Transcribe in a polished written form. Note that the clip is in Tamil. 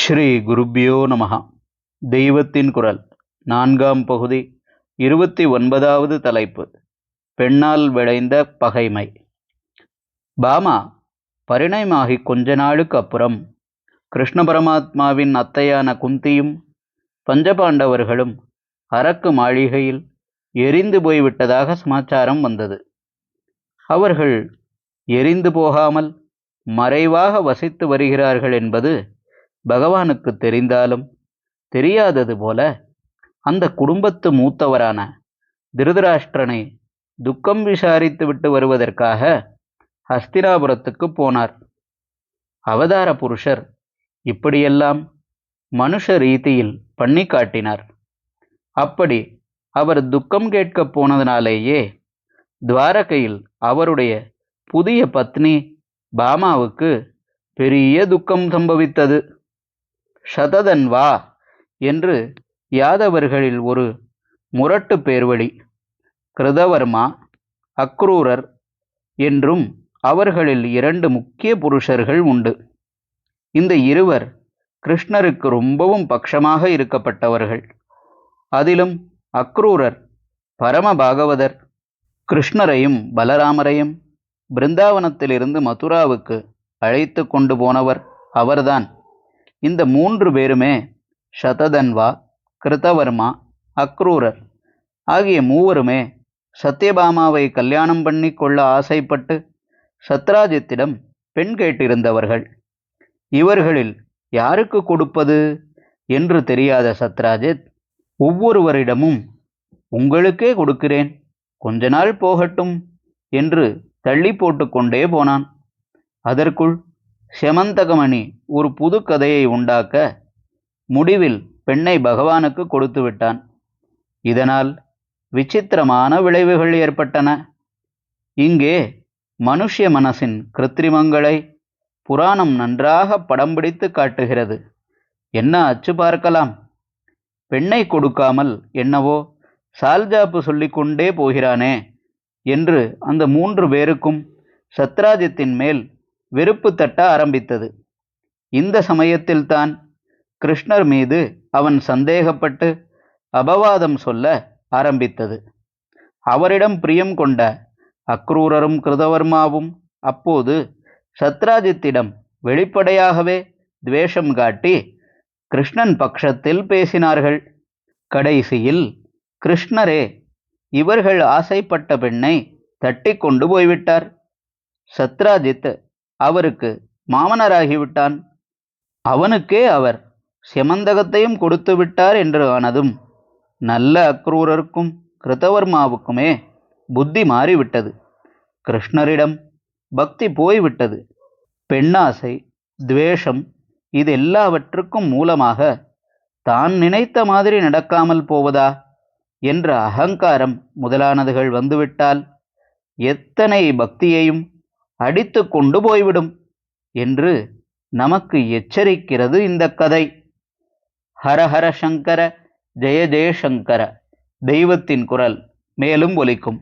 ஸ்ரீ குருப்யோ நமஹ. தெய்வத்தின் குரல் நான்காம் பகுதி 29வது தலைப்பு. பெண்ணால் விளைந்த பகைமை. பாமா பரிணயமாகி கொஞ்ச நாளுக்கு அப்புறம் கிருஷ்ண பரமாத்மாவின் அத்தையான குந்தியும் பஞ்சபாண்டவர்களும் அரக்கு மாளிகையில் எரிந்து போய்விட்டதாக சமாச்சாரம் வந்தது. அவர்கள் எரிந்து போகாமல் மறைவாக வசித்து வருகிறார்கள் என்பது பகவானுக்கு தெரிந்தாலும் தெரியாதது போல அந்த குடும்பத்து மூத்தவரான திருதராஷ்டிரனை துக்கம் விசாரித்து விட்டு வருவதற்காக ஹஸ்தினாபுரத்துக்கு போனார். அவதார புருஷர் இப்படியெல்லாம் மனுஷ ரீதியில் பண்ணி காட்டினார். அப்படி அவர் துக்கம் கேட்கப் போனதினாலேயே துவாரகையில் அவருடைய புதிய பத்னி பாமாவுக்கு பெரிய துக்கம் சம்பவித்தது. சததன்வா என்று யாதவர்களில் ஒரு முரட்டு பேர்வழி, கிருதவர்மா, அக்ரூரர் என்றும் அவர்களில் 2 முக்கிய புருஷர்கள் உண்டு. இந்த இருவர் கிருஷ்ணருக்கு ரொம்பவும் பட்சமாக இருக்கப்பட்டவர்கள். அதிலும் அக்ரூரர் பரம பாகவதர். கிருஷ்ணரையும் பலராமரையும் பிருந்தாவனத்திலிருந்து மதுராவுக்கு அழைத்து கொண்டு போனவர் அவர்தான். இந்த 3 பேருமே சததன்வா, கிருதவர்மா, அக்ரூரர் ஆகிய மூவருமே சத்யபாமாவை கல்யாணம் பண்ணி கொள்ள ஆசைப்பட்டு சத்ராஜித்திடம் பெண் கேட்டிருந்தவர்கள். இவர்களில் யாருக்கு கொடுப்பது என்று தெரியாத சத்ராஜித் ஒவ்வொருவரிடமும் உங்களுக்கே கொடுக்கிறேன், கொஞ்ச நாள் போகட்டும் என்று தள்ளி போட்டு கொண்டே போனான். அதற்குள் செமந்தகமணி ஒரு புது கதையை உண்டாக்க முடிவில் பெண்ணை பகவானுக்கு கொடுத்து விட்டான். இதனால் விசித்திரமான விளைவுகள் ஏற்பட்டன. இங்கே மனுஷ்ய மனசின் கிருத்திரிமங்களை புராணம் நன்றாக படம் பிடித்து காட்டுகிறது. என்ன அச்சு பார்க்கலாம். பெண்ணை கொடுக்காமல் என்னவோ சால்ஜாப்பு சொல்லிக்கொண்டே போகிறானே என்று அந்த 3 பேருக்கும் சத்ராஜித்தின் மேல் வெறுப்பு தட்ட ஆரம்பித்தது. இந்த சமயத்தில்தான் கிருஷ்ணர் மீது அவன் சந்தேகப்பட்டு அபவாதம் சொல்ல ஆரம்பித்தது. அவரிடம் பிரியம் கொண்ட அக்ரூரரும் கிருதவர்மாவும் அப்போது சத்ராஜித்திடம் வெளிப்படையாகவே துவேஷம் காட்டி கிருஷ்ணன் பட்சத்தில் பேசினார்கள். கடைசியில் கிருஷ்ணரே இவர்கள் ஆசைப்பட்ட பெண்ணை தட்டி கொண்டு போய்விட்டார். சத்ராஜித் அவருக்கு மாமனராகிவிட்டான். அவனுக்கே அவர் செமந்தகத்தையும் கொடுத்து விட்டார் என்று ஆனதும் நல்ல அக்ரூரருக்கும் கிருதவர்மாவுக்குமே புத்தி மாறிவிட்டது. கிருஷ்ணரிடம் பக்தி போய்விட்டது. பெண்ணாசை, துவேஷம் இதெல்லாவற்றுக்கும் மூலமாக தான் நினைத்த மாதிரி நடக்காமல் போவதா என்ற அகங்காரம் முதலானதுகள் வந்துவிட்டால் எத்தனை பக்தியையும் அடித்து கொண்டு போய்விடும் என்று நமக்கு எச்சரிக்கிறது இந்த கதை. ஹரஹர சங்கர, ஜெய ஜெயசங்கர. தெய்வத்தின் குரல் மேலும் ஒலிக்கும்.